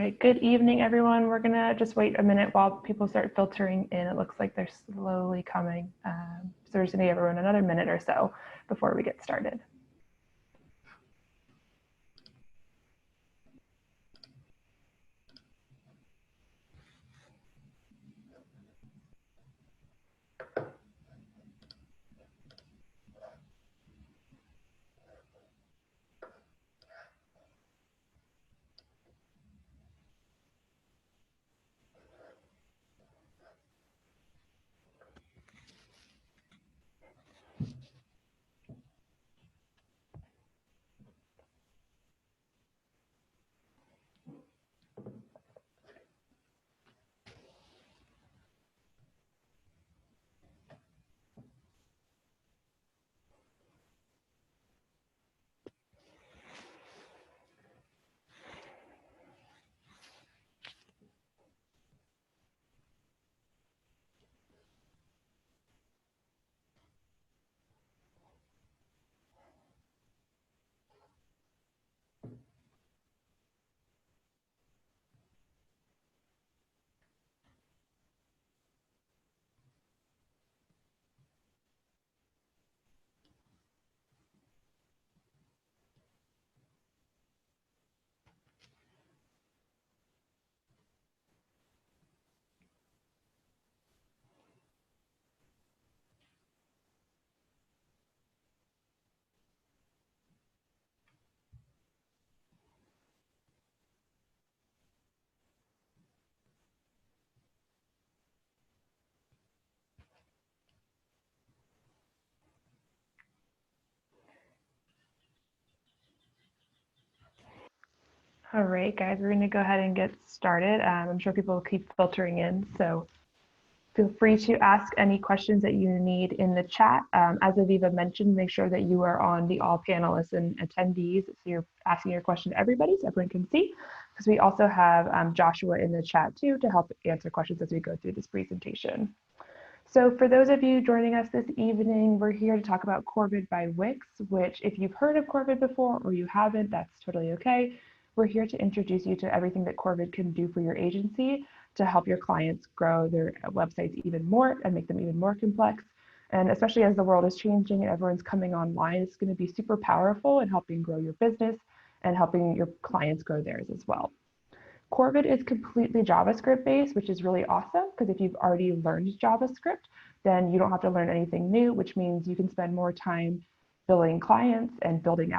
right, good evening, everyone. We're gonna just wait a minute while people start filtering in. It looks like they're slowly coming. So we're just gonna give everyone another minute or so before we get started. All right, guys, we're gonna go ahead and get started. I'm sure people will keep filtering in, so feel free to ask any questions that you need in the chat. As Aviva mentioned, make sure that you are on the all panelists and attendees, so you're asking your question to everybody so everyone can see, because we also have Joshua in the chat too to help answer questions as we go through this presentation. So for those of you joining us this evening, we're here to talk about Corvid by Wix, which if you've heard of Corvid before or you haven't, that's totally okay. We're here to introduce you to everything that Corvid can do for your agency to help your clients grow their websites even more and make them even more complex. And especially as the world is changing and everyone's coming online, it's going to be super powerful in helping grow your business and helping your clients grow theirs as well. Corvid is completely JavaScript based, which is really awesome because if you've already learned JavaScript, then you don't have to learn anything new, which means you can spend more time billing clients and building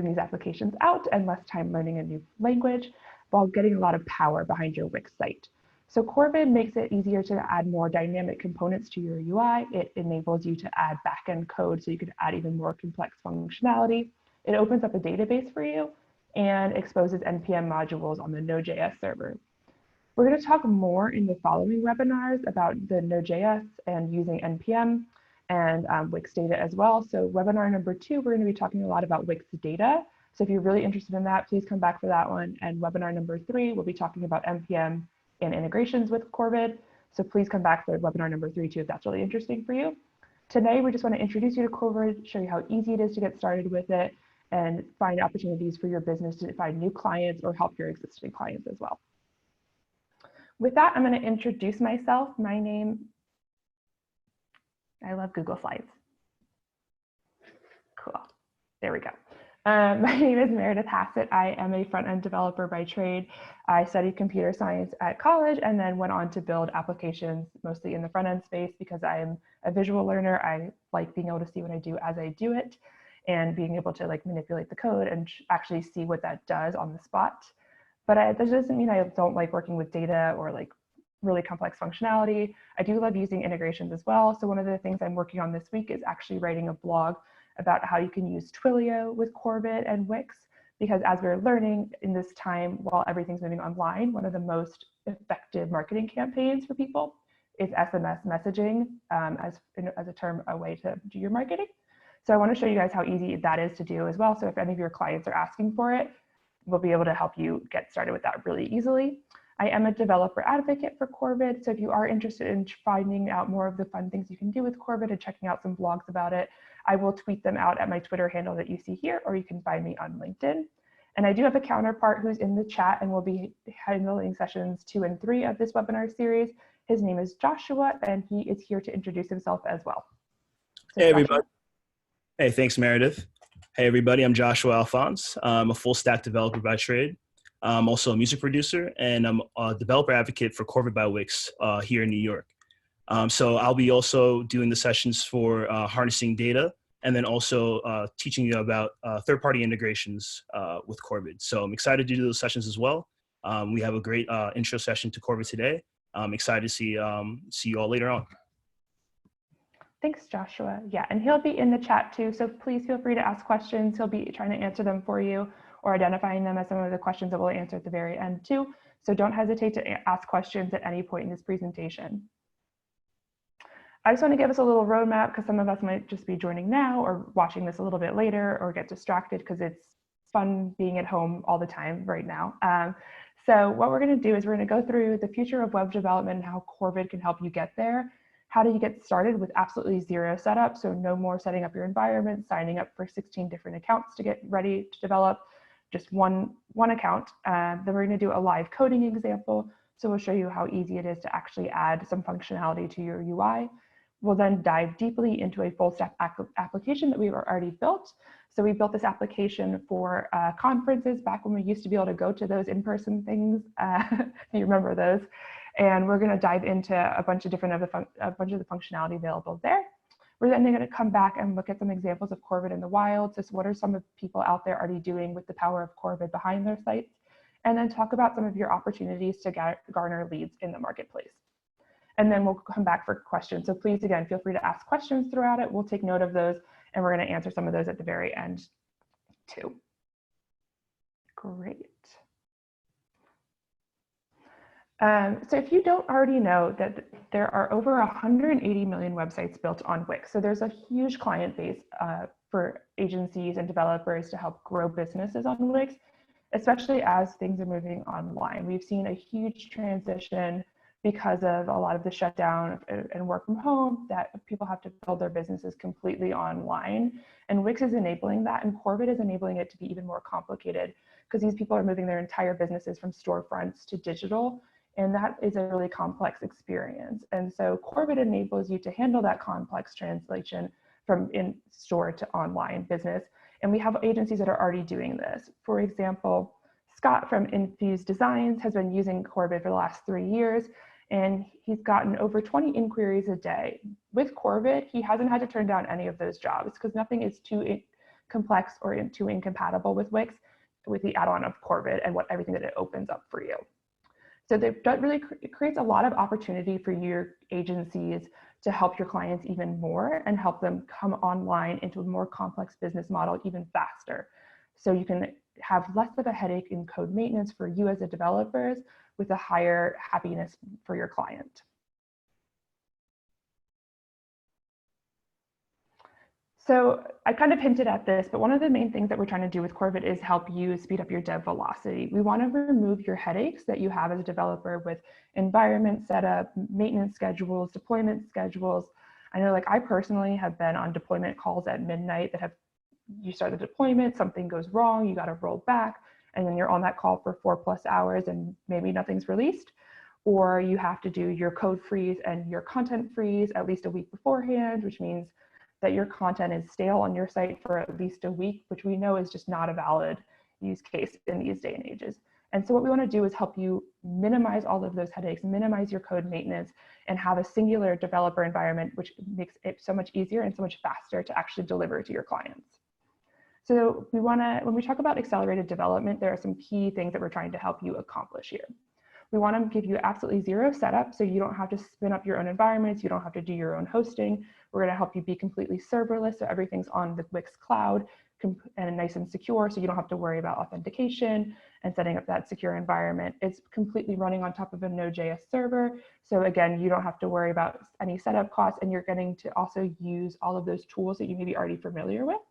these applications out and less time learning a new language while getting a lot of power behind your Wix site. So Corvid makes it easier to add more dynamic components to your UI. It enables you to add backend code so you can add even more complex functionality. It opens up a database for you and exposes NPM modules on the Node.js server. We're going to talk more in the following webinars about the Node.js and using NPM and Wix data as well. So webinar number 2, we're going to be talking a lot about Wix data. So if you're really interested in that, please come back for that one. And webinar number 3, we'll be talking about NPM and integrations with Corvid. So please come back for webinar number 3 too if that's really interesting for you. Today, we just want to introduce you to Corvid, show you how easy it is to get started with it, and find opportunities for your business to find new clients or help your existing clients as well. With that, I'm going to introduce myself. My name, I love Google Slides. Cool. There we go. My name is Meredith Hassett. I am a front-end developer by trade. I studied computer science at college and then went on to build applications mostly in the front-end space because I am a visual learner. I like being able to see what I do as I do it and being able to like manipulate the code and actually see what that does on the spot. But that doesn't mean I don't like working with data or like really complex functionality. I do love using integrations as well. So one of the things I'm working on this week is actually writing a blog about how you can use Twilio with Corvid and Wix, because as we're learning in this time while everything's moving online, one of the most effective marketing campaigns for people is SMS messaging as a term, a way to do your marketing. So I want to show you guys how easy that is to do as well. So if any of your clients are asking for it, we'll be able to help you get started with that really easily. I am a developer advocate for Corvid. So if you are interested in finding out more of the fun things you can do with Corvid and checking out some blogs about it, I will tweet them out at my Twitter handle that you see here, or you can find me on LinkedIn. And I do have a counterpart who's in the chat and will be handling sessions 2 and 3 of this webinar series. His name is Joshua, and he is here to introduce himself as well. So hey, Joshua. everybody. Hey, thanks, Meredith. Hey, everybody. I'm Joshua Alphonse. I'm a full stack developer by trade. I'm also a music producer, and I'm a developer advocate for Corvid by Wix here in New York. So I'll be also doing the sessions for harnessing data, and then also teaching you about third-party integrations with Corvid. So I'm excited to do those sessions as well. We have a great intro session to Corvid today. I'm excited to see you all later on. Thanks, Joshua. Yeah, and he'll be in the chat too, so please feel free to ask questions. He'll be trying to answer them for you or identifying them as some of the questions that we'll answer at the very end too. So don't hesitate to ask questions at any point in this presentation. I just want to give us a little roadmap because some of us might just be joining now or watching this a little bit later or get distracted because it's fun being at home all the time right now. So what we're going to do is we're going to go through the future of web development and how Corvid can help you get there. How do you get started with absolutely zero setup? So no more setting up your environment, signing up for 16 different accounts to get ready to develop, just one account. Then we're going to do a live coding example. So we'll show you how easy it is to actually add some functionality to your UI. We'll then dive deeply into a full stack application that we've already built. So we built this application for conferences back when we used to be able to go to those in-person things. You remember those. And we're going to dive into a bunch of the functionality available there. We're then going to come back and look at some examples of Corvid in the wild. So what are some of the people out there already doing with the power of Corvid behind their sites? And then talk about some of your opportunities to garner leads in the marketplace. And then we'll come back for questions. So please, again, feel free to ask questions throughout it. We'll take note of those, and we're going to answer some of those at the very end too. Great. So if you don't already know that there are over 180 million websites built on Wix. So there's a huge client base for agencies and developers to help grow businesses on Wix, especially as things are moving online. We've seen a huge transition because of a lot of the shutdown and work from home that people have to build their businesses completely online. And Wix is enabling that, and Corvid is enabling it to be even more complicated because these people are moving their entire businesses from storefronts to digital. And that is a really complex experience. And so Corvid enables you to handle that complex translation from in-store to online business. And we have agencies that are already doing this. For example, Scott from Infused Designs has been using Corvid for the last 3 years, and he's gotten over 20 inquiries a day. With Corvid, he hasn't had to turn down any of those jobs because nothing is too complex or too incompatible with Wix, with the add-on of Corvid and everything that it opens up for you. So that really creates a lot of opportunity for your agencies to help your clients even more and help them come online into a more complex business model even faster. So you can have less of a headache in code maintenance for you as a developers with a higher happiness for your client. So I kind of hinted at this, but one of the main things that we're trying to do with Corvid is help you speed up your dev velocity. We want to remove your headaches that you have as a developer with environment setup, maintenance schedules, deployment schedules. I know, like, I personally have been on deployment calls at midnight that you start the deployment, something goes wrong, you got to roll back, and then you're on that call for 4+ hours and maybe nothing's released. Or you have to do your code freeze and your content freeze at least a week beforehand, which means that your content is stale on your site for at least a week, which we know is just not a valid use case in these day and ages. And so what we want to do is help you minimize all of those headaches, minimize your code maintenance, and have a singular developer environment, which makes it so much easier and so much faster to actually deliver to your clients. So when we talk about accelerated development, there are some key things that we're trying to help you accomplish here. We want to give you absolutely zero setup, so you don't have to spin up your own environments, you don't have to do your own hosting. We're going to help you be completely serverless, so everything's on the Wix cloud and nice and secure, so you don't have to worry about authentication and setting up that secure environment. It's completely running on top of a Node.js server, so again, you don't have to worry about any setup costs, and you're getting to also use all of those tools that you may be already familiar with.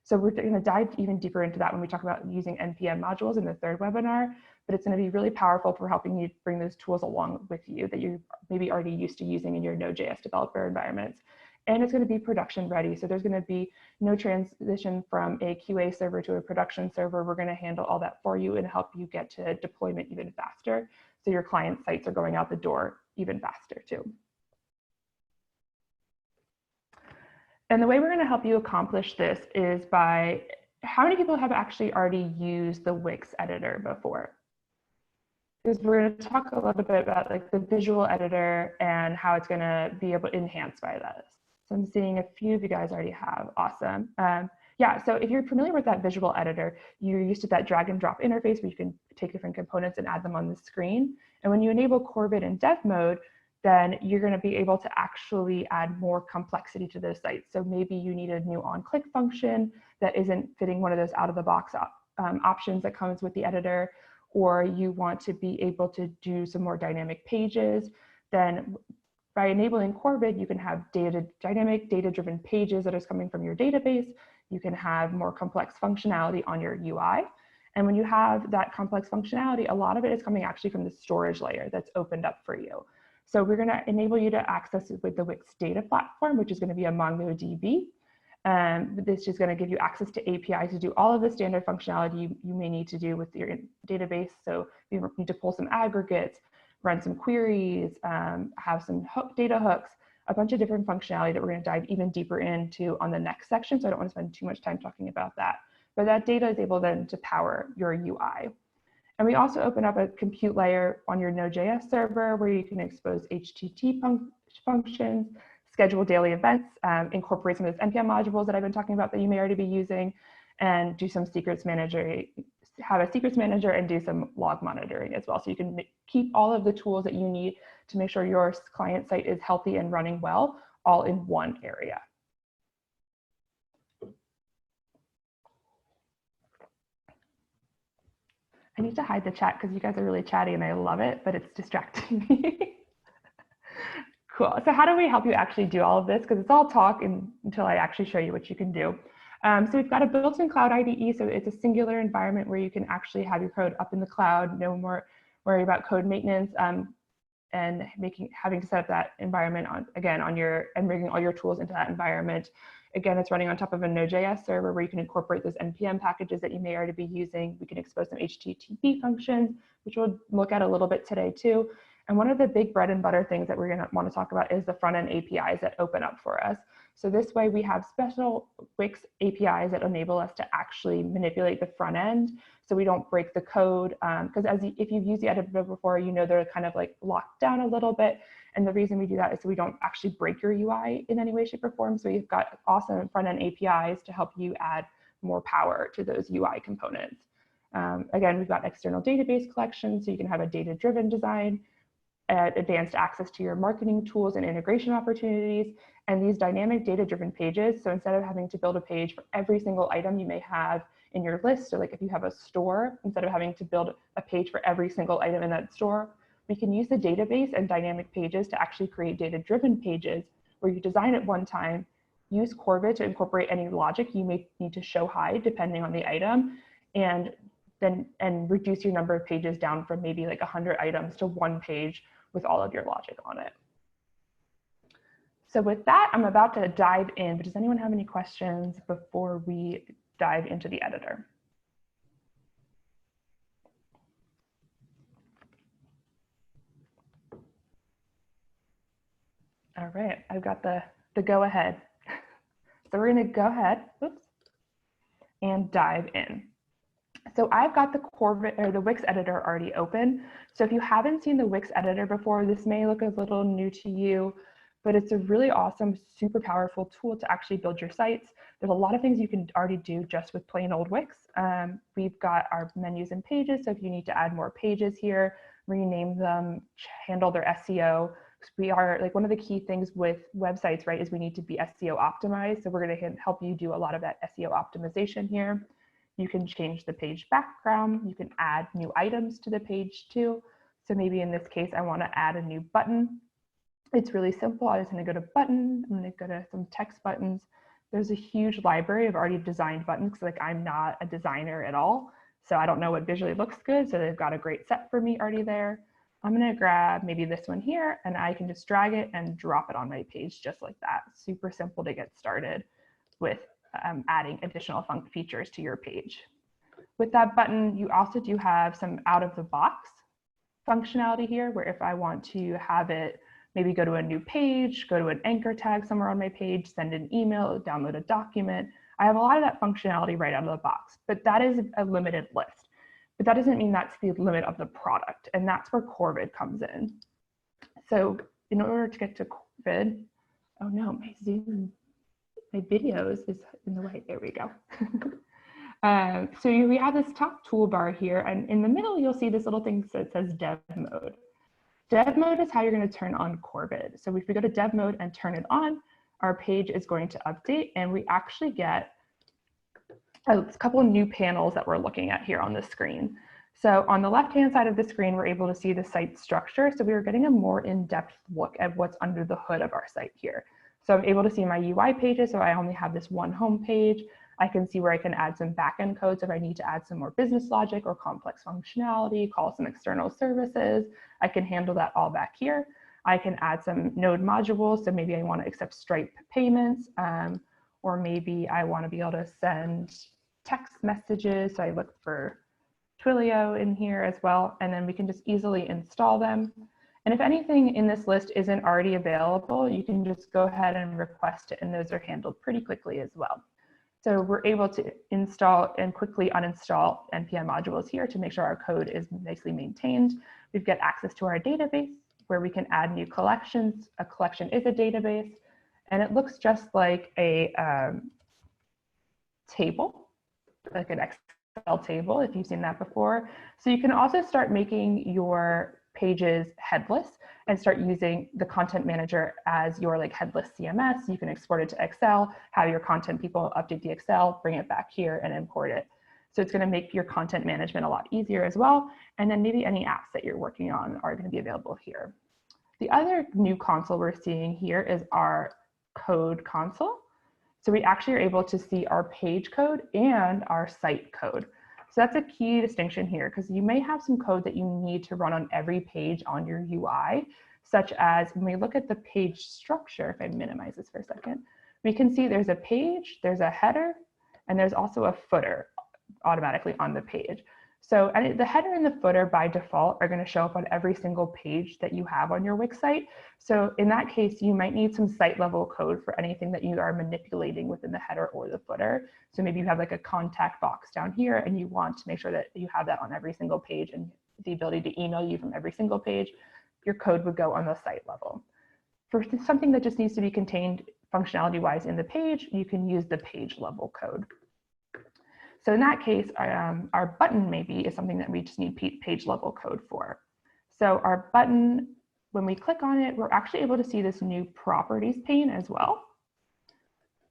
So we're going to dive even deeper into that when we talk about using NPM modules in the third webinar, but it's going to be really powerful for helping you bring those tools along with you that you're maybe already used to using in your Node.js developer environments. and it's going to be production ready. So there's going to be no transition from a QA server to a production server. We're going to handle all that for you and help you get to deployment even faster. So your client sites are going out the door even faster too. And the way we're going to help you accomplish this is by, how many people have actually already used the Wix editor before? Because we're going to talk a little bit about like the visual editor and how it's going to be able to enhance by this. So I'm seeing a few of you guys already have. Awesome. Yeah, so if you're familiar with that visual editor, you're used to that drag and drop interface where you can take different components and add them on the screen. And when you enable Corvid in dev mode, then you're going to be able to actually add more complexity to those sites. So maybe you need a new on-click function that isn't fitting one of those out-of-the-box options that comes with the editor, or you want to be able to do some more dynamic pages. Then by enabling Corvid, you can have dynamic data-driven pages that is coming from your database. You can have more complex functionality on your UI. And when you have that complex functionality, a lot of it is coming actually from the storage layer that's opened up for you. So we're going to enable you to access it with the Wix data platform, which is going to be a MongoDB. This is going to give you access to APIs to do all of the standard functionality you may need to do with your database. So you need to pull some aggregates, run some queries, have some data hooks, a bunch of different functionality that we're going to dive even deeper into on the next section. So I don't want to spend too much time talking about that. But that data is able then to power your UI. And we also open up a compute layer on your Node.js server where you can expose HTTP functions, schedule daily events, incorporate some of those NPM modules that I've been talking about that you may already be using, and do some secrets manager, have a secrets manager and do some log monitoring as well. So you can keep all of the tools that you need to make sure your client site is healthy and running well, all in one area. I need to hide the chat because you guys are really chatty and I love it, but it's distracting me. Cool. So how do we help you actually do all of this? Because it's all talk until I actually show you what you can do. So we've got a built-in cloud IDE. So it's a singular environment where you can actually have your code up in the cloud, no more worry about code maintenance and having to set up that environment and bringing all your tools into that environment. Again, it's running on top of a Node.js server where you can incorporate those NPM packages that you may already be using. We can expose some HTTP functions, which we'll look at a little bit today too. And one of the big bread and butter things that we're going to want to talk about is the front-end APIs that open up for us. So this way we have special Wix APIs that enable us to actually manipulate the front end so we don't break the code. Because if you've used the editor before, you know they're kind of like locked down a little bit. And the reason we do that is so we don't actually break your UI in any way, shape, or form. So you've got awesome front-end APIs to help you add more power to those UI components. Again, we've got external database collections, so you can have a data-driven design, advanced access to your marketing tools and integration opportunities, and these dynamic data-driven pages. So instead of having to build a page for every single item you may have in your list, so like if you have a store, instead of having to build a page for every single item in that store, we can use the database and dynamic pages to actually create data-driven pages where you design it one time, use Corvid to incorporate any logic you may need to show hide depending on the item, and reduce your number of pages down from maybe like 100 items to one page with all of your logic on it. So with that, I'm about to dive in, but does anyone have any questions before we dive into the editor? All right, I've got the go ahead. So we're going to go ahead, and dive in. So I've got the Corvid or the Wix editor already open. So if you haven't seen the Wix editor before, this may look a little new to you, but it's a really awesome, super powerful tool to actually build your sites. There's a lot of things you can already do just with plain old Wix. We've got our menus and pages. So if you need to add more pages here, rename them, handle their SEO. We are like one of the key things with websites, right, is we need to be SEO optimized. So we're going to help you do a lot of that SEO optimization here. You can change the page background. You can add new items to the page too. So maybe in this case, I want to add a new button. It's really simple. I'm just going to go to button. I'm going to go to some text buttons. There's a huge library of already designed buttons because like I'm not a designer at all. So I don't know what visually looks good. So they've got a great set for me already there. I'm gonna grab maybe this one here and I can just drag it and drop it on my page just like that. Super simple to get started with adding additional features to your page. With that button, you also do have some out of the box functionality here, where if I want to have it maybe go to a new page, go to an anchor tag somewhere on my page, send an email, download a document, I have a lot of that functionality right out of the box, but that is a limited list. But that doesn't mean that's the limit of the product, and that's where Corvid comes in. So in order to get to Corvid, oh no, my Zoom, my videos is in the way, there we go. So we have this top toolbar here, and in the middle, you'll see this little thing that says dev mode. Dev mode is how you're going to turn on Corvid. So if we go to dev mode and turn it on, our page is going to update, and we actually get a couple of new panels that we're looking at here on the screen. So on the left-hand side of the screen, we're able to see the site structure. So we are getting a more in-depth look at what's under the hood of our site here. So I'm able to see my UI pages, so I only have this one home page. I can see where I can add some backend codes if I need to add some more business logic or complex functionality, call some external services. I can handle that all back here. I can add some node modules. So maybe I want to accept Stripe payments, or maybe I want to be able to send text messages. So I look for Twilio in here as well, and then we can just easily install them. And if anything in this list isn't already available, you can just go ahead and request it, and those are handled pretty quickly as well. So we're able to install and quickly uninstall NPM modules here to make sure our code is nicely maintained. We've got access to our database where we can add new collections. A collection is a database, and it looks just like a table, like an Excel table, if you've seen that before. So you can also start making your pages headless and start using the content manager as your like headless CMS. You can export it to Excel, have your content people update the Excel, bring it back here and import it. So it's going to make your content management a lot easier as well. And then maybe any apps that you're working on are going to be available here. The other new console we're seeing here is our code console. So we actually are able to see our page code and our site code. So that's a key distinction here, because you may have some code that you need to run on every page on your UI, such as when we look at the page structure, if I minimize this for a second, we can see there's a page, there's a header, and there's also a footer automatically on the page. So the header and the footer by default are going to show up on every single page that you have on your Wix site. So in that case, you might need some site level code for anything that you are manipulating within the header or the footer. So maybe you have like a contact box down here and you want to make sure that you have that on every single page and the ability to email you from every single page. Your code would go on the site level. For something that just needs to be contained functionality wise in the page, you can use the page level code. So in that case, our button maybe is something that we just need page level code for. So our button, when we click on it, we're actually able to see this new properties pane as well.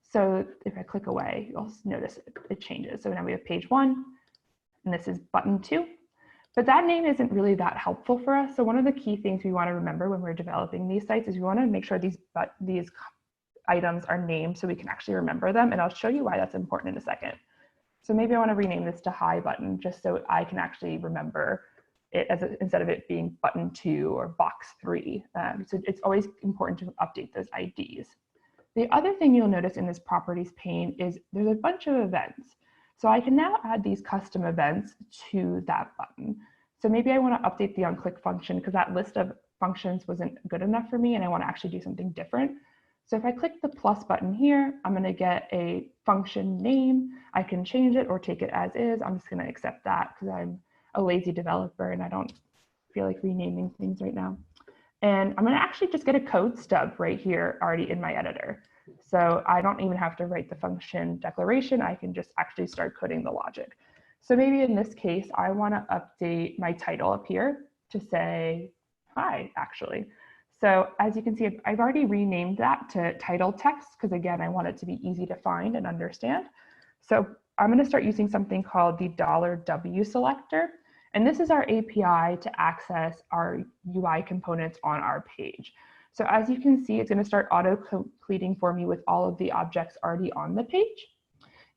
So if I click away, you'll notice it changes. So now we have page 1, and this is button 2. But that name isn't really that helpful for us. So one of the key things we want to remember when we're developing these sites is we want to make sure these items are named so we can actually remember them. And I'll show you why that's important in a second. So maybe I want to rename this to Hi Button just so I can actually remember it as instead of it being button 2 or box 3. So it's always important to update those IDs. The other thing you'll notice in this properties pane is there's a bunch of events. So I can now add these custom events to that button. So maybe I want to update the onClick function because that list of functions wasn't good enough for me and I want to actually do something different. So if I click the plus button here, I'm going to get a function name. I can change it or take it as is. I'm just going to accept that because I'm a lazy developer and I don't feel like renaming things right now. And I'm going to actually just get a code stub right here already in my editor. So I don't even have to write the function declaration. I can just actually start coding the logic. So maybe in this case, I want to update my title up here to say hi, actually. So as you can see, I've already renamed that to title text because again, I want it to be easy to find and understand. So I'm going to start using something called the $W selector. And this is our API to access our UI components on our page. So as you can see, it's going to start auto-completing for me with all of the objects already on the page.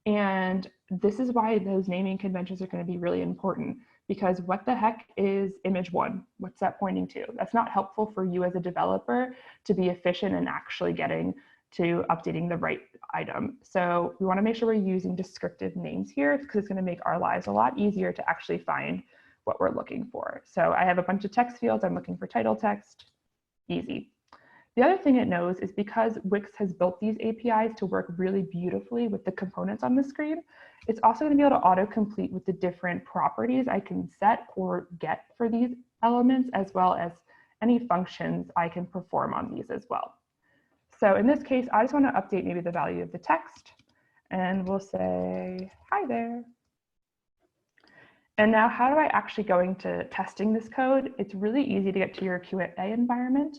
And this is why those naming conventions are going to be really important because what the heck is image 1? What's that pointing to? That's not helpful for you as a developer to be efficient and actually getting to updating the right item. So we want to make sure we're using descriptive names here because it's going to make our lives a lot easier to actually find what we're looking for. So I have a bunch of text fields. I'm looking for title text. Easy. The other thing it knows is because Wix has built these APIs to work really beautifully with the components on the screen, it's also going to be able to autocomplete with the different properties I can set or get for these elements, as well as any functions I can perform on these as well. So in this case, I just want to update maybe the value of the text, and we'll say, hi there. And now how do I actually go into testing this code? It's really easy to get to your QA environment.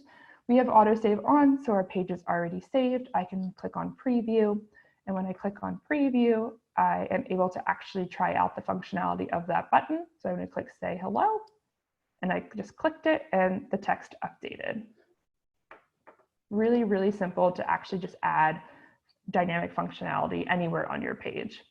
We have autosave on, so our page is already saved. I can click on preview. And when I click on preview, I am able to actually try out the functionality of that button. So I'm going to click say hello. And I just clicked it and the text updated. Really, really simple to actually just add dynamic functionality anywhere on your page.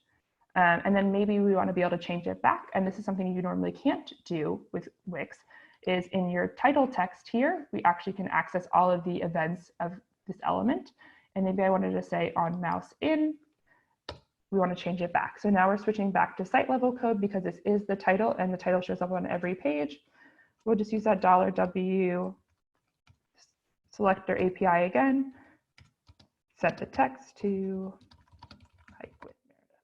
And then maybe we want to be able to change it back. And this is something you normally can't do with Wix, is in your title text here, we actually can access all of the events of this element. And maybe I wanted to say on mouse in, we want to change it back. So now we're switching back to site level code because this is the title and the title shows up on every page. We'll just use that $W, select our API again, set the text to hike with Meredith.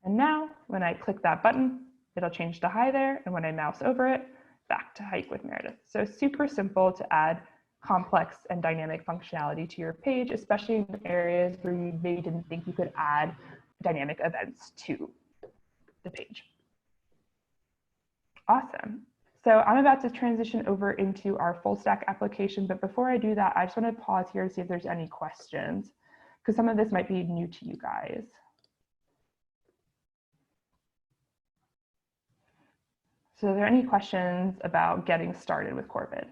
And now when I click that button, it'll change to hi there. And when I mouse over it, back to hike with Meredith. So super simple to add complex and dynamic functionality to your page, especially in areas where you maybe didn't think you could add dynamic events to the page. Awesome. So I'm about to transition over into our full stack application, but before I do that, I just want to pause here to see if there's any questions, because some of this might be new to you guys. So are there any questions about getting started with Corvid?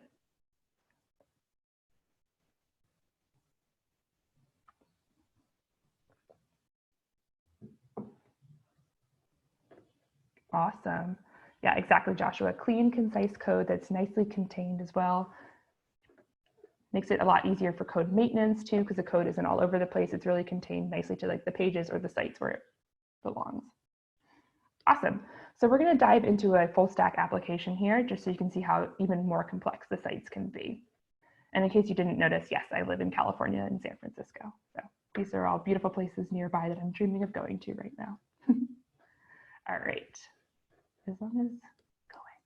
Awesome. Yeah, exactly, Joshua. Clean, concise code that's nicely contained as well. Makes it a lot easier for code maintenance too, because the code isn't all over the place. It's really contained nicely to like the pages or the sites where it belongs. Awesome. So we're going to dive into a full stack application here, just so you can see how even more complex the sites can be. And in case you didn't notice, yes, I live in California and San Francisco. So these are all beautiful places nearby that I'm dreaming of going to right now. All right. As long as going.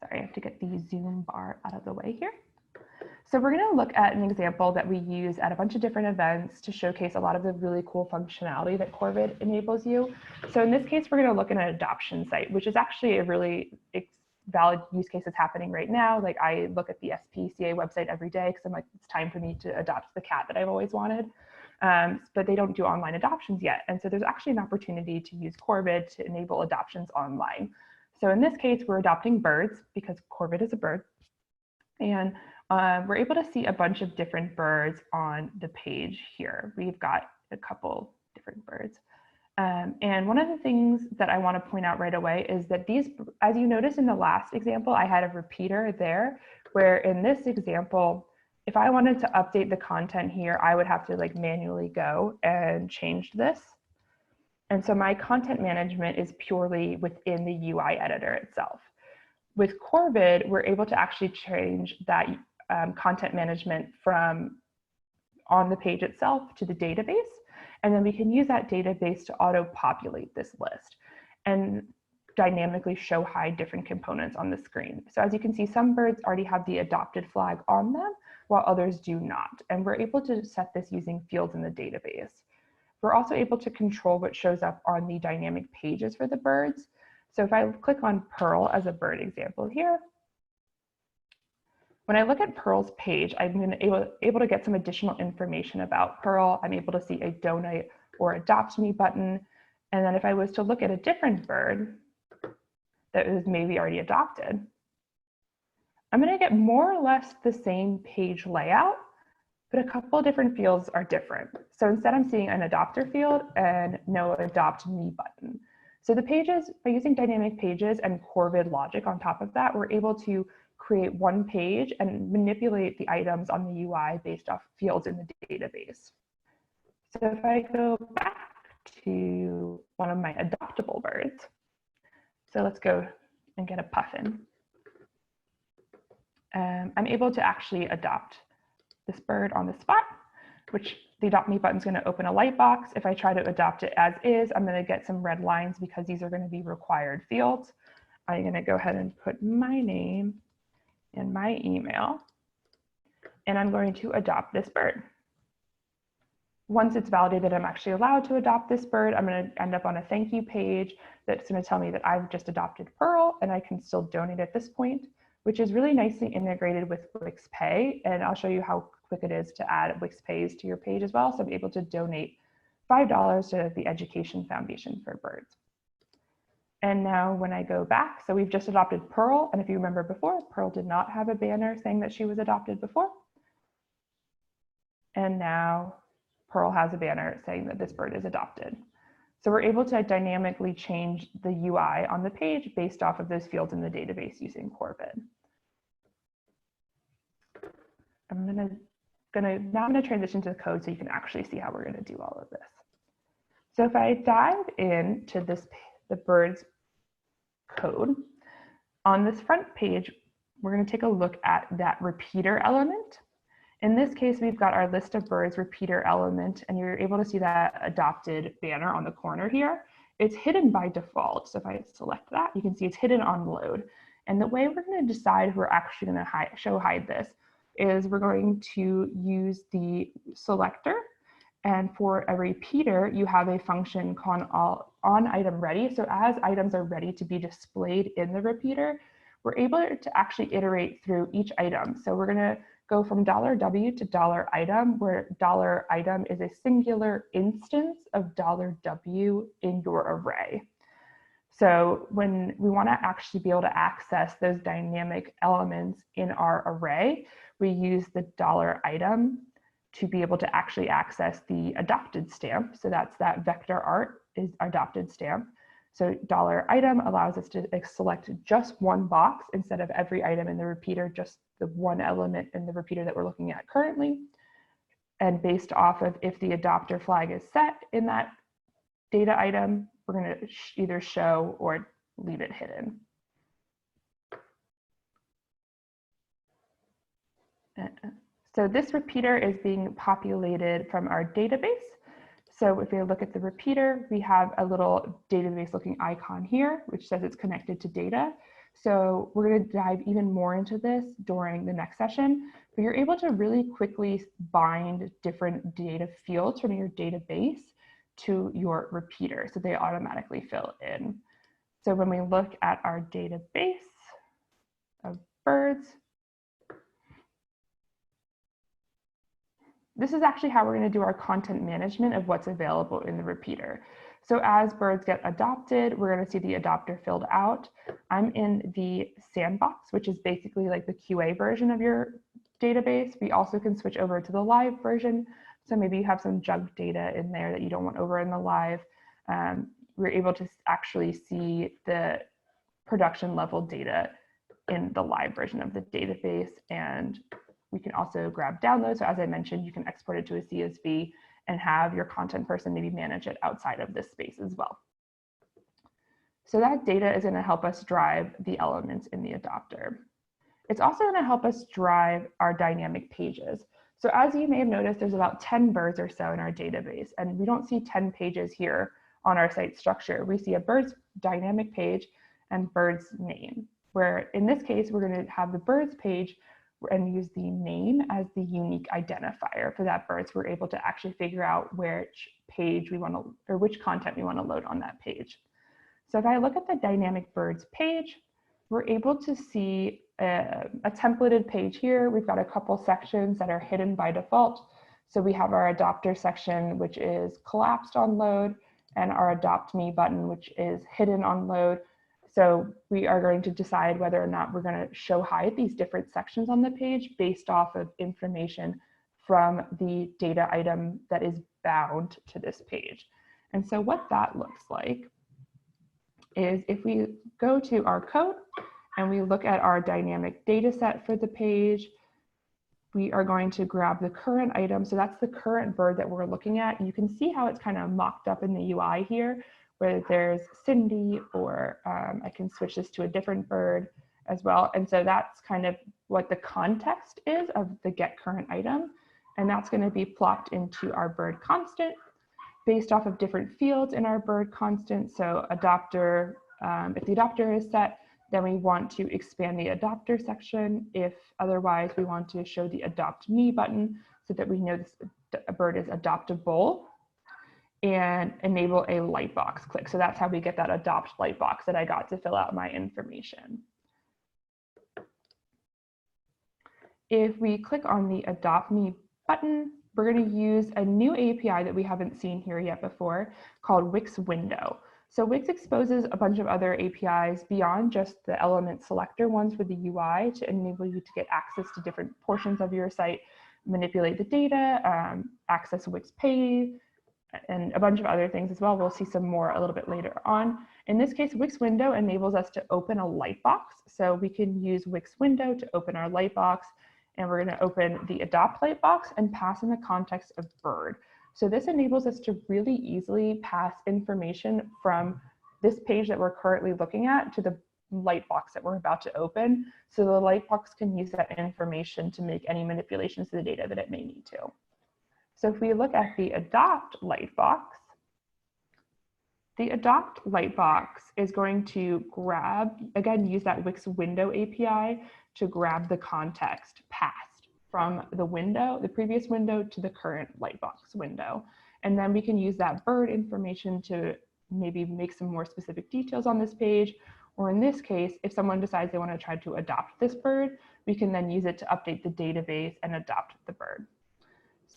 Sorry, I have to get the Zoom bar out of the way here. So we're going to look at an example that we use at a bunch of different events to showcase a lot of the really cool functionality that Corvid enables you. So in this case, we're going to look at an adoption site, which is actually a really valid use case that's happening right now. Like I look at the SPCA website every day because I'm like, it's time for me to adopt the cat that I've always wanted. But they don't do online adoptions yet. And so there's actually an opportunity to use Corvid to enable adoptions online. So in this case, we're adopting birds because Corvid is a bird. And we're able to see a bunch of different birds on the page here. We've got a couple different birds. And one of the things that I want to point out right away is that these, as you noticed in the last example, I had a repeater there, where in this example, if I wanted to update the content here, I would have to like manually go and change this. And so my content management is purely within the UI editor itself. With Corvid, we're able to actually change that content management from on the page itself to the database. And then we can use that database to auto-populate this list and dynamically show hide different components on the screen. So as you can see, some birds already have the adopted flag on them, while others do not. And we're able to set this using fields in the database. We're also able to control what shows up on the dynamic pages for the birds. So if I click on Pearl as a bird example here, when I look at Pearl's page, I'm able to get some additional information about Pearl. I'm able to see a donate or adopt me button. And then if I was to look at a different bird that was maybe already adopted, I'm going to get more or less the same page layout, but a couple of different fields are different. So instead I'm seeing an adopter field and no adopt me button. So the pages, by using dynamic pages and Corvid logic on top of that, we're able to create one page and manipulate the items on the UI based off fields in the database. So if I go back to one of my adoptable birds, so let's go and get a puffin. I'm able to actually adopt this bird on the spot, which the Adopt Me button is going to open a light box. If I try to adopt it as is, I'm going to get some red lines because these are going to be required fields. I'm going to go ahead and put my name and my email, and I'm going to adopt this bird. Once it's validated I'm actually allowed to adopt this bird, I'm going to end up on a thank you page that's going to tell me that I've just adopted Pearl and I can still donate at this point, which is really nicely integrated with Wix Pay. And I'll show you how quick it is to add Wix Pays to your page as well. So I'm able to donate $5 to the Education Foundation for Birds. And now when I go back, so we've just adopted Pearl. And if you remember before, Pearl did not have a banner saying that she was adopted before. And now Pearl has a banner saying that this bird is adopted. So we're able to dynamically change the UI on the page based off of those fields in the database using Corvid. Now I'm gonna transition to the code so you can actually see how we're gonna do all of this. So if I dive into the bird's code, on this front page, we're gonna take a look at that repeater element. In this case, we've got our list of birds repeater element, and you're able to see that adopted banner on the corner here. It's hidden by default. So if I select that, you can see it's hidden on load. And the way we're going to decide if we're actually going to hide this is we're going to use the selector. And for a repeater, you have a function called onItemReady. So as items are ready to be displayed in the repeater, we're able to actually iterate through each item. So we're going to go from $W to $item, where $item is a singular instance of $W in your array. So when we want to actually be able to access those dynamic elements in our array, we use the $item to be able to actually access the adopted stamp. So that's that vector art is adopted stamp. So $item allows us to select just one box instead of every item in the repeater, just the one element in the repeater that we're looking at currently. And based off of if the adopter flag is set in that data item, we're going to either show or leave it hidden. So this repeater is being populated from our database. So if you look at the repeater, we have a little database looking icon here, which says it's connected to data. So we're going to dive even more into this during the next session, but you're able to really quickly bind different data fields from your database to your repeater, so they automatically fill in. So when we look at our database of birds, this is actually how we're going to do our content management of what's available in the repeater. So as birds get adopted, we're going to see the adopter filled out. I'm in the sandbox, which is basically like the QA version of your database. We also can switch over to the live version. So maybe you have some junk data in there that you don't want over in the live. We're able to actually see the production level data in the live version of the database, and we can also grab download. So as I mentioned, you can export it to a CSV and have your content person maybe manage it outside of this space as well. So that data is going to help us drive the elements in the adopter. It's also going to help us drive our dynamic pages. So as you may have noticed, there's about 10 birds or so in our database, and we don't see 10 pages here on our site structure. We see a bird's dynamic page and bird's name, where in this case, we're going to have the bird's page and use the name as the unique identifier for that bird. So we're able to actually figure out which page we want to, or which content we want to load on that page. So if I look at the dynamic birds page, we're able to see a templated page here. We've got a couple sections that are hidden by default. So we have our adopter section, which is collapsed on load, and our adopt me button, which is hidden on load. So we are going to decide whether or not we're going to show hide these different sections on the page based off of information from the data item that is bound to this page. And so what that looks like is if we go to our code and we look at our dynamic data set for the page, we are going to grab the current item. So that's the current bird that we're looking at. And you can see how it's kind of mocked up in the UI here, where there's Cindy, or I can switch this to a different bird as well. And so that's kind of what the context is of the get current item. And that's going to be plopped into our bird constant based off of different fields in our bird constant. So adopter, if the adopter is set, then we want to expand the adopter section. If otherwise, we want to show the adopt me button so that we know this bird is adoptable, and enable a lightbox click. So that's how we get that adopt lightbox that I got to fill out my information. If we click on the adopt me button, we're going to use a new API that we haven't seen here yet before called Wix window. So Wix exposes a bunch of other APIs beyond just the element selector ones for the UI to enable you to get access to different portions of your site, manipulate the data, access Wix Pay, and a bunch of other things as well. We'll see some more a little bit later on. In this case, Wix window enables us to open a lightbox. So we can use Wix window to open our lightbox, and we're going to open the adopt lightbox and pass in the context of bird. So this enables us to really easily pass information from this page that we're currently looking at to the lightbox that we're about to open. So the lightbox can use that information to make any manipulations to the data that it may need to. So if we look at the adopt lightbox is going to grab, again, use that Wix window API to grab the context passed from the window, the previous window, to the current lightbox window. And then we can use that bird information to maybe make some more specific details on this page. Or in this case, if someone decides they want to try to adopt this bird, we can then use it to update the database and adopt the bird.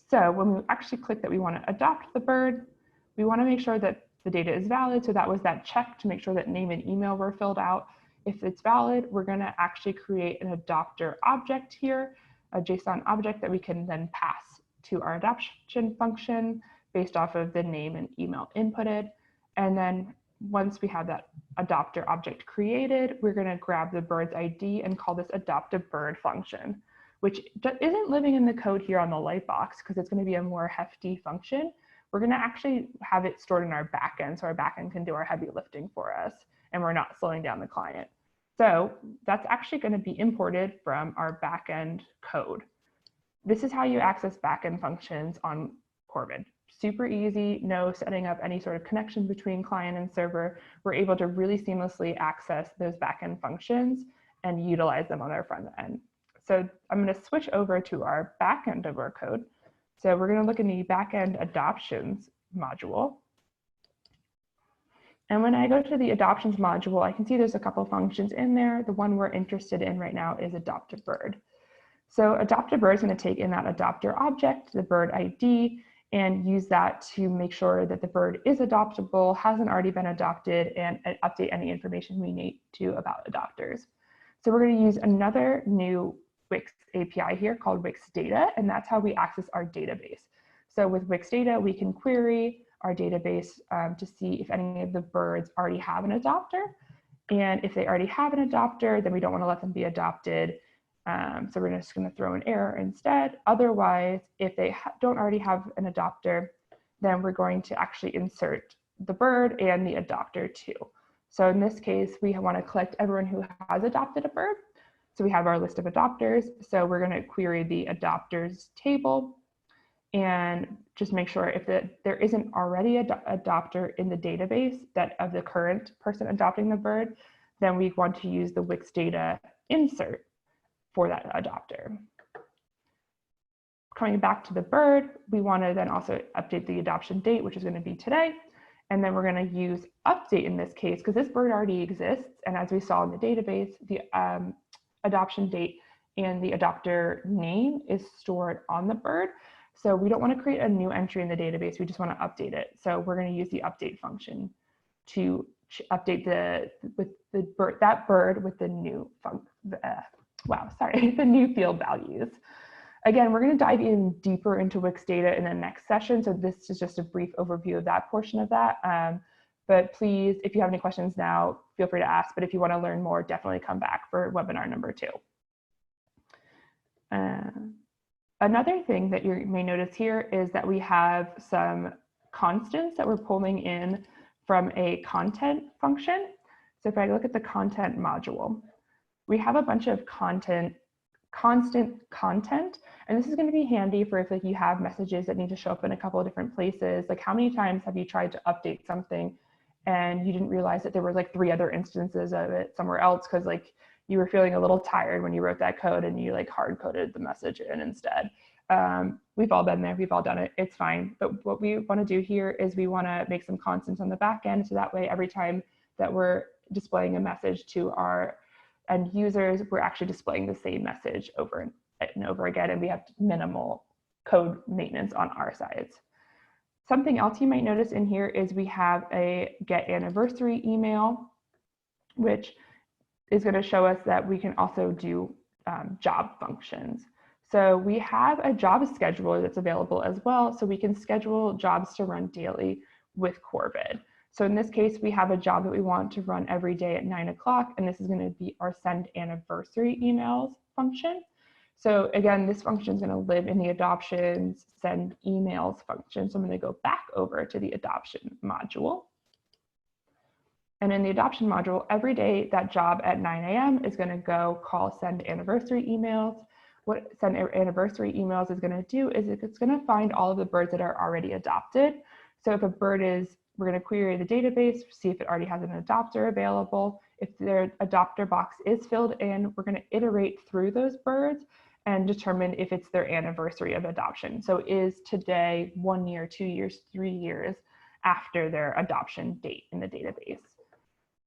So when we actually click that we want to adopt the bird, we want to make sure that the data is valid. So that was that check to make sure that name and email were filled out. If it's valid, we're going to actually create an adopter object here, a JSON object that we can then pass to our adoption function based off of the name and email inputted. And then once we have that adopter object created, we're going to grab the bird's ID and call this adopt a bird function, which isn't living in the code here on the lightbox because it's going to be a more hefty function. We're going to actually have it stored in our backend, so our backend can do our heavy lifting for us, and we're not slowing down the client. So that's actually going to be imported from our backend code. This is how you access backend functions on Corvid. Super easy, no setting up any sort of connection between client and server. We're able to really seamlessly access those backend functions and utilize them on our front end. So I'm going to switch over to our backend of our code. So we're going to look in the backend adoptions module. And when I go to the adoptions module, I can see there's a couple functions in there. The one we're interested in right now is adopt a bird. So adopt a bird is going to take in that adopter object, the bird ID, and use that to make sure that the bird is adoptable, hasn't already been adopted, and update any information we need to about adopters. So we're going to use another new Wix API here called Wix Data, and that's how we access our database. So with Wix Data, we can query our database to see if any of the birds already have an adopter. And if they already have an adopter, then we don't want to let them be adopted. So we're just going to throw an error instead. Otherwise, if they don't already have an adopter, then we're going to actually insert the bird and the adopter too. So in this case, we want to collect everyone who has adopted a bird. So we have our list of adopters. So we're going to query the adopters table and just make sure if there isn't already an adopter in the database that of the current person adopting the bird, then we want to use the Wix data insert for that adopter. Coming back to the bird, we want to then also update the adoption date, which is going to be today. And then we're going to use update in this case because this bird already exists. And as we saw in the database, the adoption date and the adopter name is stored on the bird. So we don't want to create a new entry in the database. We just want to update it. So we're going to use the update function to update that bird with the new the new field values. Again, we're going to dive in deeper into Wix data in the next session. So this is just a brief overview of that portion of that. But please, if you have any questions now, feel free to ask. But if you want to learn more, definitely come back for webinar number 2. Another thing that you may notice here is that we have some constants that we're pulling in from a content function. So if I look at the content module, we have a bunch of constant content, and this is going to be handy for if like you have messages that need to show up in a couple of different places. Like how many times have you tried to update something and you didn't realize that there were like 3 other instances of it somewhere else because like you were feeling a little tired when you wrote that code and you like hard coded the message in instead. We've all been there, we've all done it, it's fine. But what we want to do here is we want to make some constants on the back end, so that way every time that we're displaying a message to our end users, we're actually displaying the same message over and over again, and we have minimal code maintenance on our sides. Something else you might notice in here is we have a get anniversary email, which is going to show us that we can also do job functions. So we have a job scheduler that's available as well, so we can schedule jobs to run daily with Corvid. So in this case, we have a job that we want to run every day at 9 o'clock, and this is going to be our send anniversary emails function. So again, this function is going to live in the adoptions send emails function. So I'm going to go back over to the adoption module. And in the adoption module, every day that job at 9 a.m. is going to go call send anniversary emails. What send anniversary emails is going to do is it's going to find all of the birds that are already adopted. So if a bird is, we're going to query the database, see if it already has an adopter available. If their adopter box is filled in, we're going to iterate through those birds and determine if it's their anniversary of adoption. So is today 1 year, 2 years, 3 years after their adoption date in the database?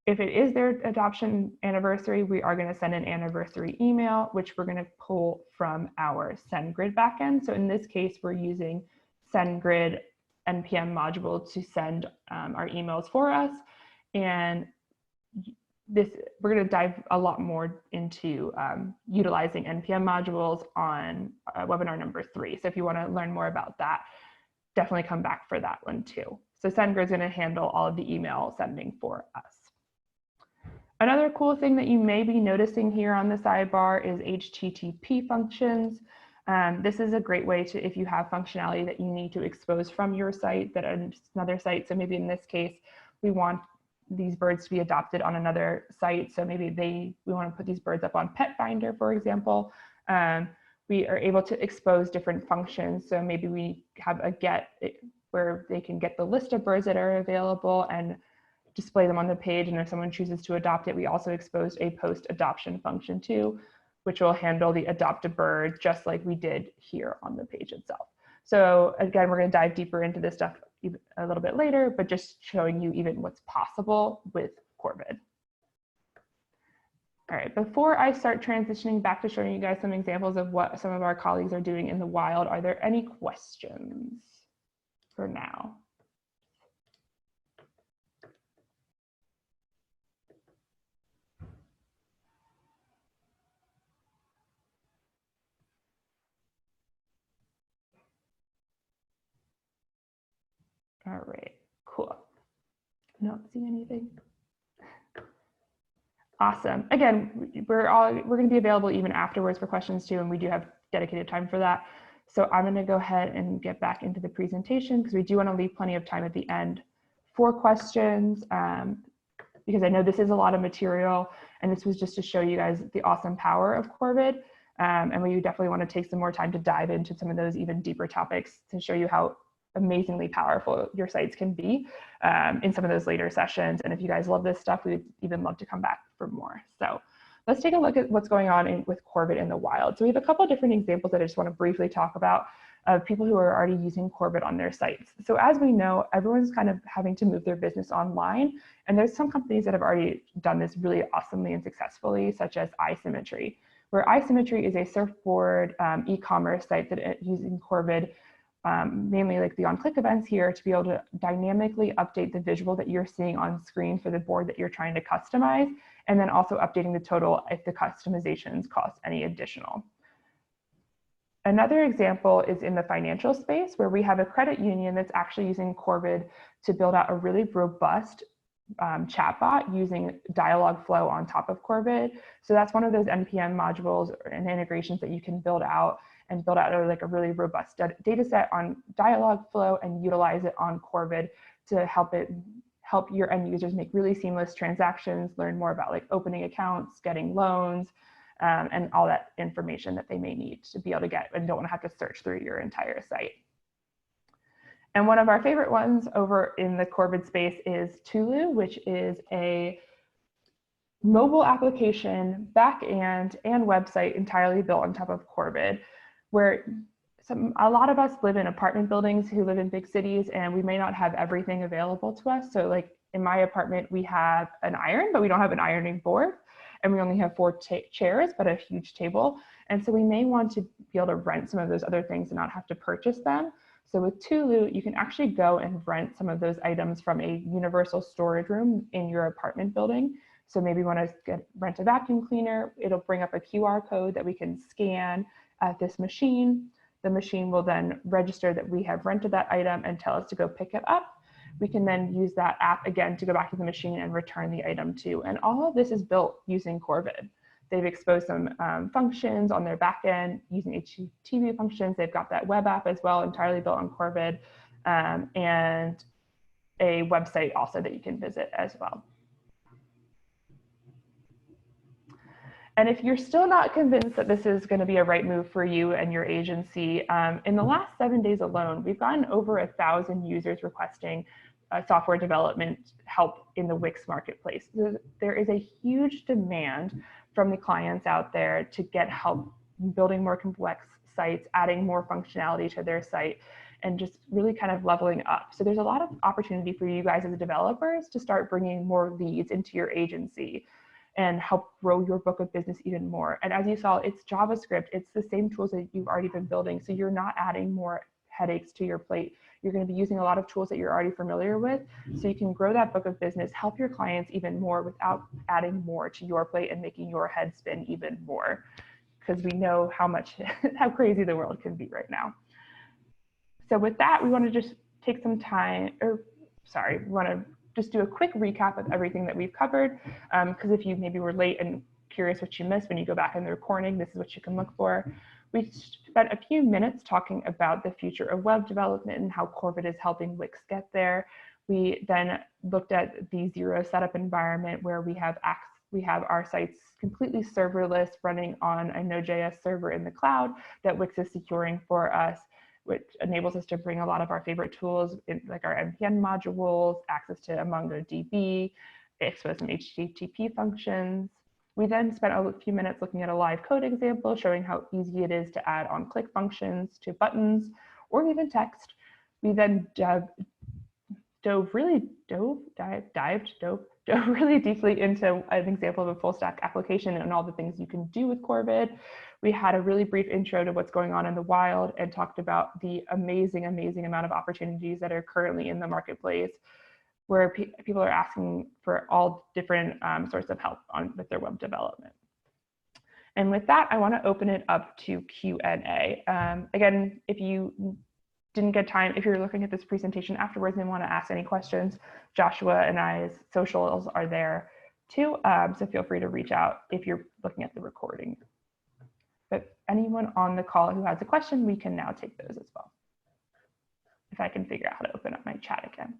If it is their adoption anniversary, we are going to send an anniversary email, which we're going to pull from our SendGrid backend. So in this case, we're using SendGrid NPM module to send our emails for us. And this, we're going to dive a lot more into utilizing NPM modules on webinar number 3. So if you want to learn more about that, definitely come back for that one too. So SendGrid is going to handle all of the email sending for us. Another cool thing that you may be noticing here on the sidebar is HTTP functions. This is a great way to, if you have functionality that you need to expose from your site that another site. So maybe in this case, we want these birds to be adopted on another site. So maybe we want to put these birds up on Pet Finder, for example. We are able to expose different functions. So maybe we have a get where they can get the list of birds that are available and display them on the page. And if someone chooses to adopt it, we also exposed a post adoption function too, which will handle the adopt a bird just like we did here on the page itself. So again, we're going to dive deeper into this stuff a little bit later, but just showing you even what's possible with Corvid. All right, before I start transitioning back to showing you guys some examples of what some of our colleagues are doing in the wild, are there any questions for now? All right, cool. Not seeing anything. Awesome. Again, we're going to be available even afterwards for questions too, and we do have dedicated time for that. So I'm going to go ahead and get back into the presentation because we do want to leave plenty of time at the end for questions, because I know this is a lot of material, and this was just to show you guys the awesome power of Corvid. And we definitely want to take some more time to dive into some of those even deeper topics to show you how amazingly powerful your sites can be in some of those later sessions. And if you guys love this stuff, we would even love to come back for more. So let's take a look at what's going on with Corvid in the wild. So we have a couple of different examples that I just want to briefly talk about of people who are already using Corvid on their sites. So as we know, everyone's kind of having to move their business online. And there's some companies that have already done this really awesomely and successfully, such as iSymmetry, where iSymmetry is a surfboard e-commerce site that using Corvid, mainly like the on-click events here, to be able to dynamically update the visual that you're seeing on screen for the board that you're trying to customize, and then also updating the total if the customizations cost any additional. Another example is in the financial space, where we have a credit union that's actually using Corvid to build out a really robust chatbot using Dialogflow on top of Corvid. So that's one of those NPM modules and integrations that you can build out like a really robust data set on Dialogflow and utilize it on Corvid to help your end users make really seamless transactions, learn more about like opening accounts, getting loans, and all that information that they may need to be able to get and don't want to have to search through your entire site. And one of our favorite ones over in the Corvid space is Tulu, which is a mobile application, backend, and website entirely built on top of Corvid, where a lot of us live in apartment buildings who live in big cities, and we may not have everything available to us. So like in my apartment, we have an iron, but we don't have an ironing board. And we only have 4 chairs, but a huge table. And so we may want to be able to rent some of those other things and not have to purchase them. So with Tulu, you can actually go and rent some of those items from a universal storage room in your apartment building. So maybe you want to rent a vacuum cleaner, it'll bring up a QR code that we can scan at this machine. The machine will then register that we have rented that item and tell us to go pick it up. We can then use that app again to go back to the machine and return the item to. And all of this is built using Corvid. They've exposed some functions on their backend using HTTP functions. They've got that web app as well, entirely built on Corvid, and a website also that you can visit as well. And if you're still not convinced that this is going to be a right move for you and your agency, in the last 7 days alone, we've gotten over 1,000 users requesting software development help in the Wix Marketplace. There is a huge demand from the clients out there to get help building more complex sites, adding more functionality to their site, and just really kind of leveling up. So there's a lot of opportunity for you guys as developers to start bringing more leads into your agency and help grow your book of business even more. And as you saw, it's JavaScript. It's the same tools that you've already been building. So you're not adding more headaches to your plate. You're going to be using a lot of tools that you're already familiar with. So you can grow that book of business, help your clients even more without adding more to your plate and making your head spin even more. Because we know how crazy the world can be right now. So with that, we want to just take some time, we want to just do a quick recap of everything that we've covered. Because if you maybe were late and curious what you missed, when you go back in the recording, this is what you can look for. We spent a few minutes talking about the future of web development and how Corvid is helping Wix get there. We then looked at the zero setup environment where we have our sites completely serverless running on a Node.js server in the cloud that Wix is securing for us, which enables us to bring a lot of our favorite tools like our NPM modules, access to MongoDB, expose some HTTP functions. We then spent a few minutes looking at a live code example showing how easy it is to add on-click functions to buttons or even text. We then dove really deeply into an example of a full stack application and all the things you can do with Corvid. We had a really brief intro to what's going on in the wild and talked about the amazing amount of opportunities that are currently in the marketplace, where people are asking for all different sorts of help with their web development. And with that, I want to open it up to Q&A. Again, if you didn't get time, if you're looking at this presentation afterwards and want to ask any questions, Joshua and I's socials are there too. So feel free to reach out if you're looking at the recording. But anyone on the call who has a question, we can now take those as well. If I can figure out how to open up my chat again.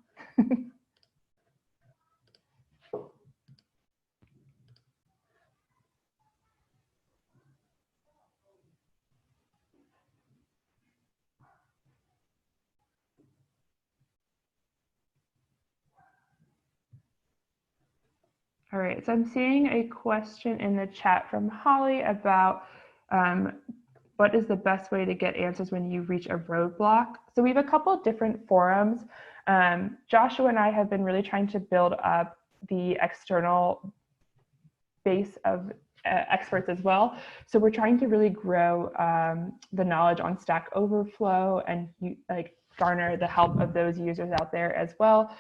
All right, so I'm seeing a question in the chat from Holly about what is the best way to get answers when you reach a roadblock. So we have a couple of different forums. Joshua and I have been really trying to build up the external base of experts as well. So we're trying to really grow the knowledge on Stack Overflow and garner the help of those users out there as well.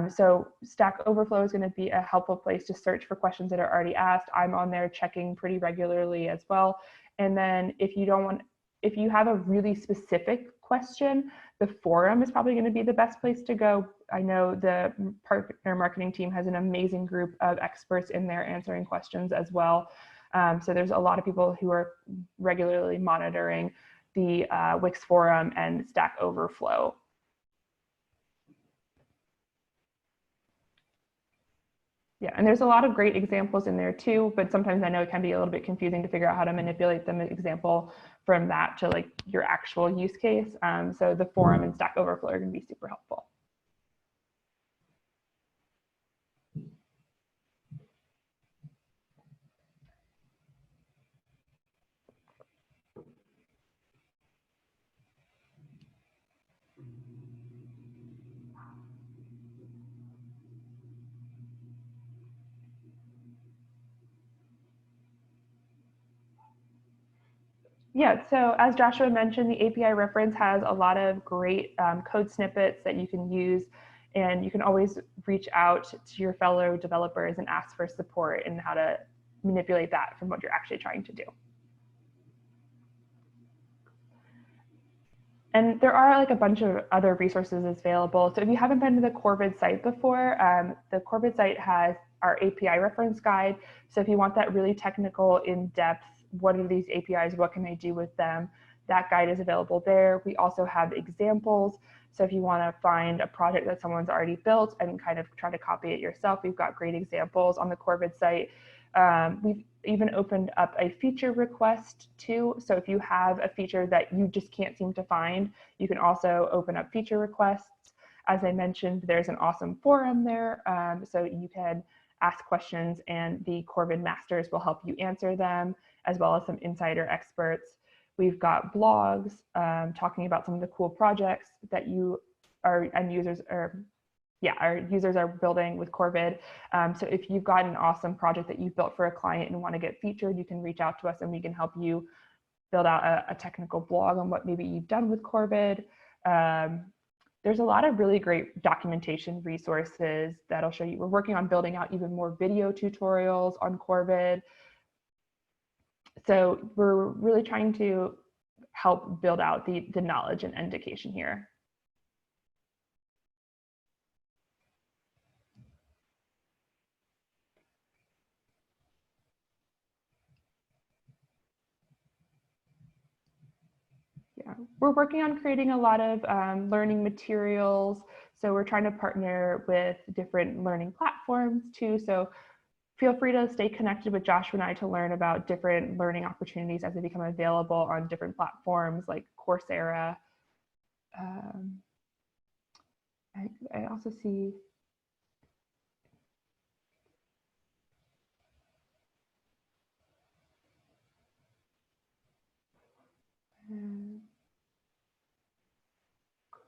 So Stack Overflow is going to be a helpful place to search for questions that are already asked. I'm on there checking pretty regularly as well. And then if you have a really specific question The forum is probably going to be the best place to go. I know the partner marketing team has an amazing group of experts in there answering questions as well. So there's a lot of people who are regularly monitoring the Wix forum and Stack Overflow. Yeah, and there's a lot of great examples in there too, but sometimes I know it can be a little bit confusing to figure out how to manipulate the example from that to like your actual use case. So the forum and Stack Overflow are going to be super helpful. Yeah, so as Joshua mentioned, the API reference has a lot of great code snippets that you can use, and you can always reach out to your fellow developers and ask for support and how to manipulate that from what you're actually trying to do. And there are like a bunch of other resources available. So if you haven't been to the Corvid site before, the Corvid site has our API reference guide. So if you want that really technical, in-depth, what are these APIs, what can I do with them, that guide is available there. We also have examples. So if you want to find a project that someone's already built and kind of try to copy it yourself, we've got great examples on the Corvid site. We've even opened up a feature request too. So if you have a feature that you just can't seem to find, you can also open up feature requests. As I mentioned, there's an awesome forum there. So you can ask questions and the Corvid masters will help you answer them, as well as some insider experts. We've got blogs talking about some of the cool projects that our users are building with Corvid. So if you've got an awesome project that you've built for a client and want to get featured, you can reach out to us and we can help you build out a technical blog on what maybe you've done with Corvid. There's a lot of really great documentation resources that'll show you. We're working on building out even more video tutorials on Corvid. So we're really trying to help build out the knowledge and education here. Yeah, we're working on creating a lot of learning materials. So we're trying to partner with different learning platforms too. So feel free to stay connected with Joshua and I to learn about different learning opportunities as they become available on different platforms like Coursera. I also see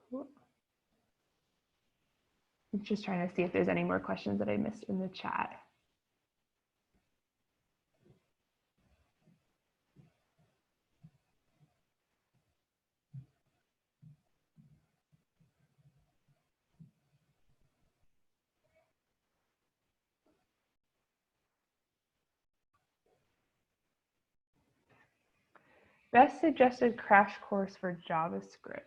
cool. I'm just trying to see if there's any more questions that I missed in the chat. Best suggested crash course for JavaScript.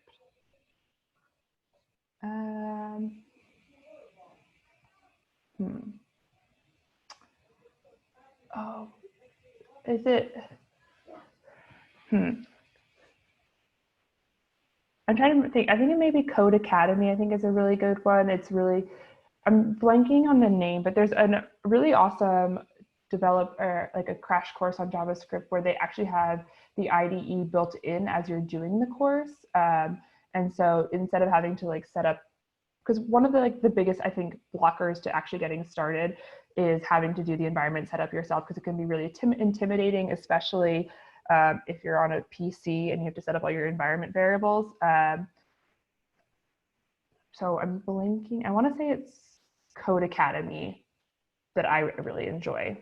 Oh, is it? I'm trying to think. I think it may be Code Academy. I think is a really good one. It's really, I'm blanking on the name, but there's a really awesome developer, like a crash course on JavaScript where they actually have the IDE built in as you're doing the course. And so instead of having to like set up, because one of the biggest, I think, blockers to actually getting started is having to do the environment setup yourself, because it can be really intimidating, especially if you're on a PC and you have to set up all your environment variables. So I'm blanking. I want to say it's Code Academy that I really enjoy.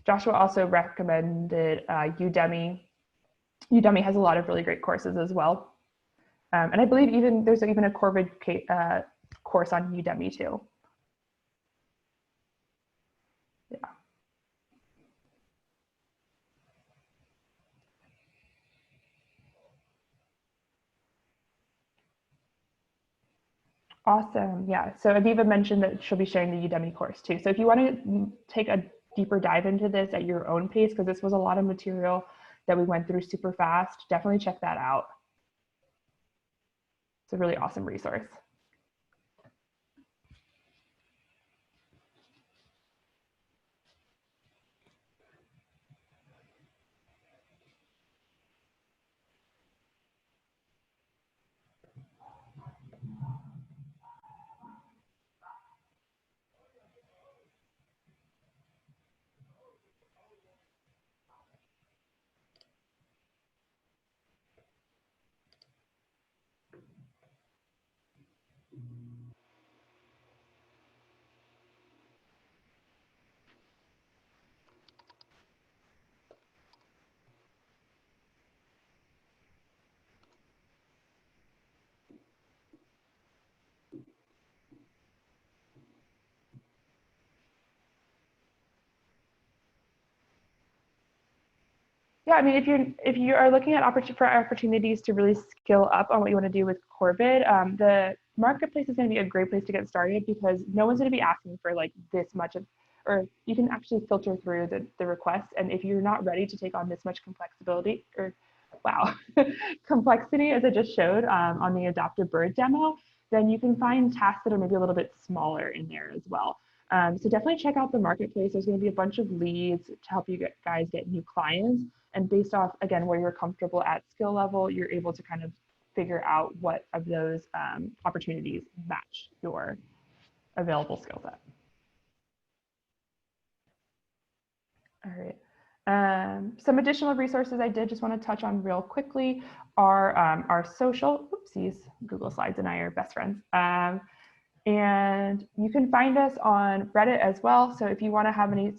Joshua also recommended Udemy. Udemy has a lot of really great courses as well. And I believe there's even a Corvid course on Udemy too. Yeah. Awesome. Yeah. So Aviva mentioned that she'll be sharing the Udemy course too. So if you want to take a deeper dive into this at your own pace, because this was a lot of material that we went through super fast, definitely check that out. It's a really awesome resource. Yeah, I mean, if you are looking at opportunities to really skill up on what you want to do with Corvid, the marketplace is going to be a great place to get started because no one's going to be asking for like this much of, or you can actually filter through the requests. And if you're not ready to take on this much complexity, or wow, complexity as I just showed on the adoptive bird demo, then you can find tasks that are maybe a little bit smaller in there as well. So definitely check out the marketplace. There's going to be a bunch of leads to help you guys get new clients. And based off, again, where you're comfortable at skill level, you're able to kind of figure out what of those opportunities match your available skill set. All right. Some additional resources I did just want to touch on real quickly are our social, oopsies, Google Slides and I are best friends. And you can find us on Reddit as well. So if you want to have any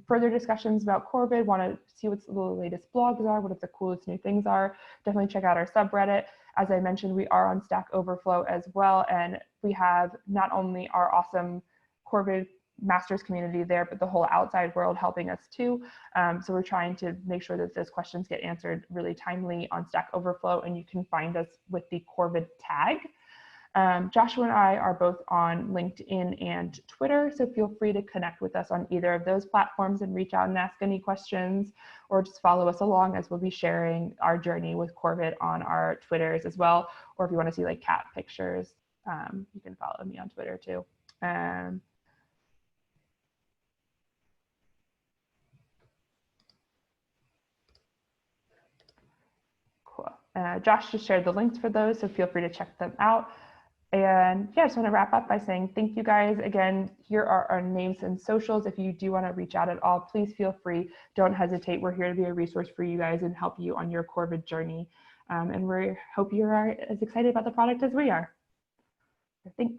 further discussions about Corvid, want to see what the latest blogs are, what the coolest new things are, definitely check out our subreddit. As I mentioned, we are on Stack Overflow as well. And we have not only our awesome Corvid masters community there, but the whole outside world helping us too. So we're trying to make sure that those questions get answered really timely on Stack Overflow. And you can find us with the Corvid tag. Joshua and I are both on LinkedIn and Twitter, so feel free to connect with us on either of those platforms and reach out and ask any questions, or just follow us along as we'll be sharing our journey with Corvid on our Twitters as well. Or if you want to see like cat pictures, you can follow me on Twitter too. Cool. Josh just shared the links for those, so feel free to check them out. And yeah, I just want to wrap up by saying thank you guys. Again, here are our names and socials. If you do want to reach out at all, please feel free. Don't hesitate. We're here to be a resource for you guys and help you on your Corvid journey. And we hope you are as excited about the product as we are. Thanks.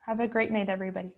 Have a great night, everybody.